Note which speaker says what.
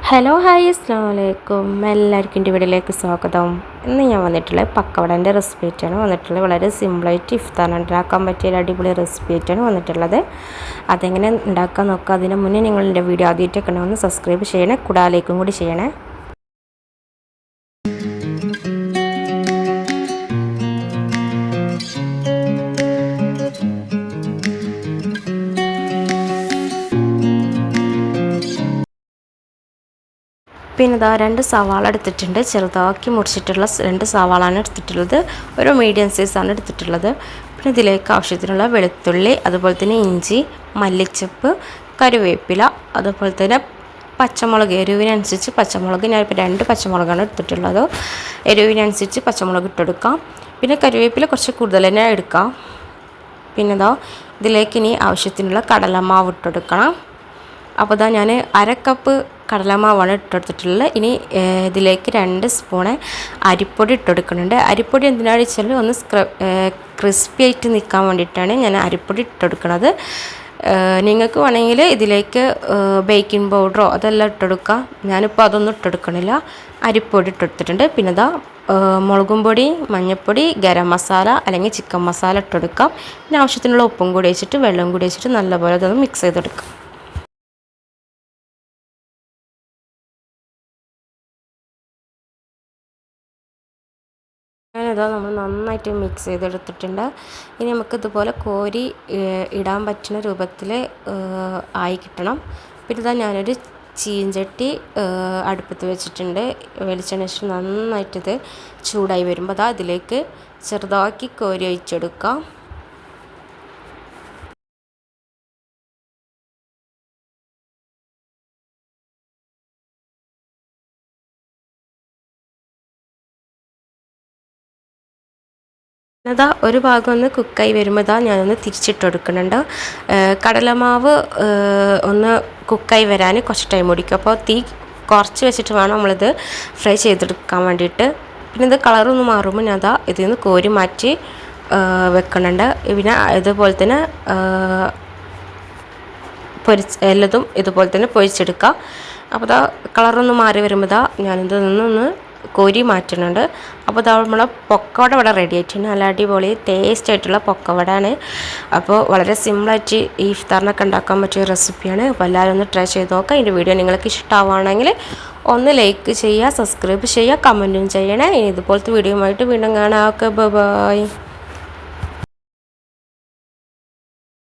Speaker 1: Hello hi അസ്സലാമു അലൈക്കും. എല്ലാവർക്കും എൻ്റെ വീഡിയോയിലേക്ക് സ്വാഗതം. ഇന്ന് ഞാൻ വന്നിട്ടുള്ളത് പക്കവടൻ്റെ റെസിപ്പി ആയിട്ടാണ് വന്നിട്ടുള്ളത്. വളരെ സിമ്പിളായിട്ട് ഇഫ്താറിന് ഉണ്ടാക്കാൻ പറ്റിയ ഒരു അടിപൊളി റെസിപ്പി ആയിട്ടാണ് വന്നിട്ടുള്ളത്. അതെങ്ങനെ ഉണ്ടാക്കാൻ നോക്കുക. അതിന് മുന്നേ നിങ്ങൾ എൻ്റെ വീഡിയോ ആദ്യമായിട്ടൊക്കെ ഒന്ന് സബ്സ്ക്രൈബ് ചെയ്യണേ, കൂടാതെ ലൈക്കും കൂടി ചെയ്യണേ. പിന്നെ ഇതാ 2 സവാള എടുത്തിട്ടുണ്ട്. ചെറുതാക്കി മുറിച്ചിട്ടുള്ള 2 സവാളാണ് എടുത്തിട്ടുള്ളത്. ഒരു മീഡിയം സൈസാണ് എടുത്തിട്ടുള്ളത്. പിന്നെ ഇതിലേക്ക് ആവശ്യത്തിനുള്ള വെളുത്തുള്ളി, അതുപോലെ തന്നെ ഇഞ്ചി, മല്ലിച്ചപ്പ്, കറിവേപ്പില, അതുപോലെ തന്നെ പച്ചമുളക്. എരിവിനനുസരിച്ച് പച്ചമുളക് ഞാനിപ്പോൾ 2 പച്ചമുളകാണ് എടുത്തിട്ടുള്ളത്. എരിവിനനുസരിച്ച് പച്ചമുളക് ഇട്ടെടുക്കാം. പിന്നെ കറിവേപ്പില കുറച്ച് കൂടുതൽ തന്നെ എടുക്കാം. പിന്നെ ഇതാ ഇതിലേക്ക് ഇനി ആവശ്യത്തിനുള്ള കടലമാവ് ഇട്ടെടുക്കണം. അപ്പോൾ ഇതാ ഞാൻ 1/2 കപ്പ് കടലമാവാണ് ഇട്ടെടുത്തിട്ടുള്ളത്. ഇനി ഇതിലേക്ക് 2 സ്പൂണ് അരിപ്പൊടി ഇട്ടെടുക്കുന്നുണ്ട്. അരിപ്പൊടി എന്തിനാണെന്ന് വെച്ചാൽ ഒന്ന് ക്രിസ്പി ആയിട്ട് നിൽക്കാൻ വേണ്ടിയിട്ടാണ് ഞാൻ അരിപ്പൊടി ഇട്ടെടുക്കുന്നത്. നിങ്ങൾക്ക് വേണമെങ്കിൽ ഇതിലേക്ക് ബേക്കിംഗ് പൗഡറോ അതെല്ലാം ഇട്ടെടുക്കാം. ഞാനിപ്പോൾ അതൊന്നും ഇട്ടെടുക്കണില്ല. അരിപ്പൊടി ഇട്ടെടുത്തിട്ടുണ്ട്. പിന്നെ ഇതാ മുളകും പൊടി, മഞ്ഞൾപ്പൊടി, ഗരം മസാല അല്ലെങ്കിൽ ചിക്കൻ മസാല ഇട്ടെടുക്കാം. പിന്നെ ആവശ്യത്തിനുള്ള ഉപ്പും കൂടി വെച്ചിട്ട് വെള്ളം കൂടി വെച്ചിട്ട് നല്ലപോലെ അതൊന്ന് മിക്സ് ചെയ്തെടുക്കാം. ഞാനിതാ നമ്മൾ നന്നായിട്ട് മിക്സ് ചെയ്തെടുത്തിട്ടുണ്ട്. ഇനി നമുക്കിതുപോലെ കോരി ഇടാൻ പറ്റുന്ന രൂപത്തിൽ ആയി കിട്ടണം. പിന്നെ ഇതാ ഞാനൊരു ചീഞ്ചട്ടി അടുപ്പത്ത് വെച്ചിട്ടുണ്ട്. വെളിച്ചെണ്ണ നന്നായിട്ടിത് ചൂടായി വരുമ്പോൾ അതാ ഇതിലേക്ക് ചെറുതാക്കി കോരി ഒഴിച്ചെടുക്കാം. അതാ ഒരു ഭാഗം ഒന്ന് കുക്കായി വരുമ്പോൾ ഇതാ ഞാനൊന്ന് തിരിച്ചിട്ട് കൊടുക്കുന്നുണ്ട്. കടലമാവ് ഒന്ന് കുക്കായി വരാൻ കുറച്ച് ടൈം പിടിക്കും. അപ്പോൾ തീ കുറച്ച് വെച്ചിട്ട് വേണം നമ്മളിത് ഫ്രൈ ചെയ്തെടുക്കാൻ വേണ്ടിയിട്ട്. പിന്നെ ഇത് കളറൊന്ന് മാറുമ്പോൾ ഞാൻ അതാ ഇതിൽ നിന്ന് കോരി മാറ്റി വെക്കുന്നുണ്ട്. പിന്നെ ഇതുപോലെ തന്നെ എല്ലാതും ഇതുപോലെ തന്നെ പൊരിച്ചെടുക്കുക. അപ്പോൾ ഇതാ കളറൊന്ന് മാറി വരുമ്പോൾ ഇതാ ഞാനിത് നിന്നൊന്ന് കോരി മാറ്റുന്നുണ്ട്. അപ്പോൾ ഇതാ നമ്മളെ പൊക്കവട ഇവിടെ റെഡി ആയിട്ടുണ്ട്. നല്ല അടിപൊളി ടേസ്റ്റ് ആയിട്ടുള്ള പൊക്കവടയാണ്. അപ്പോൾ വളരെ സിമ്പിളായിട്ട് ഈ ഇഫ്താറിനൊക്കെ ഉണ്ടാക്കാൻ പറ്റിയ റെസിപ്പിയാണ്. അപ്പോൾ എല്ലാവരും ഒന്ന് ട്രൈ ചെയ്ത് നോക്കാം. ഇതിൻ്റെ വീഡിയോ നിങ്ങൾക്ക് ഇഷ്ടമാവുകയാണെങ്കിൽ ഒന്ന് ലൈക്ക് ചെയ്യുക, സബ്സ്ക്രൈബ് ചെയ്യുക, കമൻറ്റും ചെയ്യണേ. ഇനി ഇതുപോലത്തെ വീഡിയോയുമായിട്ട് വീണ്ടും കാണാം. Okay, by.